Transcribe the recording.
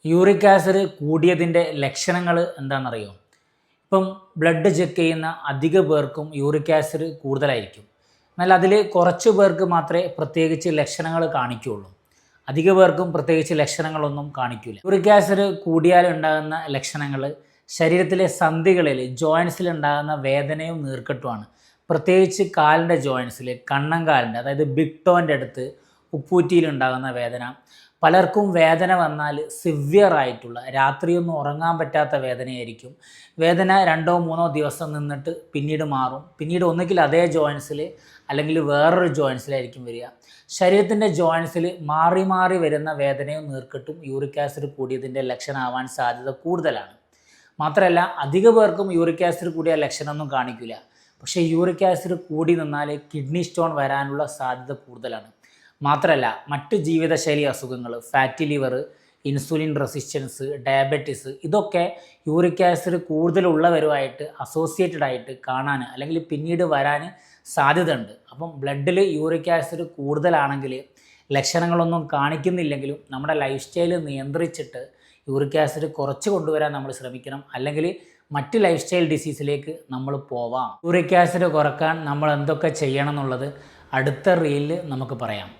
Uric acid കൂടിയതിൻ്റെ ലക്ഷണങ്ങൾ എന്താണെന്നറിയോ? ഇപ്പം ബ്ലഡ് ചെക്ക് ചെയ്യുന്ന അധിക പേർക്കും യൂറിക് ആസിഡ് കൂടുതലായിരിക്കും. എന്നാൽ അതിൽ കുറച്ച് പേർക്ക് മാത്രമേ പ്രത്യേകിച്ച് ലക്ഷണങ്ങൾ കാണിക്കുകയുള്ളൂ. അധിക പേർക്കും പ്രത്യേകിച്ച് ലക്ഷണങ്ങളൊന്നും കാണിക്കില്ല. യൂറിക് ആസിഡ് കൂടിയാൽ ഉണ്ടാകുന്ന ലക്ഷണങ്ങൾ ശരീരത്തിലെ സന്ധികളിൽ ജോയിൻസിൽ ഉണ്ടാകുന്ന വേദനയും നീർക്കെട്ടുമാണ്. പ്രത്യേകിച്ച് കാലിൻ്റെ ജോയിൻസിൽ, കണ്ണങ്കാലിൻ്റെ അതായത് ബിഗ് ടോൻ്റെ അടുത്ത് ഉപ്പൂറ്റിയിലുണ്ടാകുന്ന വേദന. പലർക്കും വേദന വന്നാൽ സിവിയറായിട്ടുള്ള രാത്രിയൊന്നും ഉറങ്ങാൻ പറ്റാത്ത വേദനയായിരിക്കും. വേദന 2-3 ദിവസം നിന്നിട്ട് പിന്നീട് മാറും. പിന്നീട് ഒന്നുകിൽ അതേ ജോയിൻസിൽ അല്ലെങ്കിൽ വേറൊരു ജോയിൻസിലായിരിക്കും വരിക. ശരീരത്തിൻ്റെ ജോയിൻസിൽ മാറി മാറി വരുന്ന വേദനയും നീർക്കെട്ടും യൂറിക് ആസിഡ് കൂടിയതിൻ്റെ ലക്ഷണമാവാൻ സാധ്യത കൂടുതലാണ്. മാത്രമല്ല അധിക പേർക്കും യൂറിക് ആസിഡ് കൂടിയ ലക്ഷണമൊന്നും കാണിക്കില്ല. പക്ഷേ യൂറിക് ആസിഡ് കൂടി നിന്നാൽ കിഡ്നി സ്റ്റോൺ വരാനുള്ള സാധ്യത കൂടുതലാണ്. മാത്രമല്ല മറ്റ് ജീവിതശൈലി അസുഖങ്ങൾ, fatty liver, insulin resistance, diabetes ഇതൊക്കെ യൂറിക് ആസിഡ് കൂടുതലുള്ളവരുമായിട്ട് അസോസിയേറ്റഡ് ആയിട്ട് കാണാൻ അല്ലെങ്കിൽ പിന്നീട് വരാൻ സാധ്യതയുണ്ട്. അപ്പം ബ്ലഡിൽ യൂറിക് ആസിഡ് കൂടുതലാണെങ്കിൽ ലക്ഷണങ്ങളൊന്നും കാണിക്കുന്നില്ലെങ്കിലും നമ്മുടെ ലൈഫ് സ്റ്റൈൽ നിയന്ത്രിച്ചിട്ട് യൂറിക് ആസിഡ് കുറച്ച് കൊണ്ടുവരാൻ നമ്മൾ ശ്രമിക്കണം. അല്ലെങ്കിൽ മറ്റ് ലൈഫ് സ്റ്റൈൽ ഡിസീസിലേക്ക് നമ്മൾ പോവാം. യൂറിക് ആസിഡ് കുറക്കാൻ നമ്മൾ എന്തൊക്കെ ചെയ്യണം എന്നുള്ളത് അടുത്ത റീലിൽ നമുക്ക് പറയാം.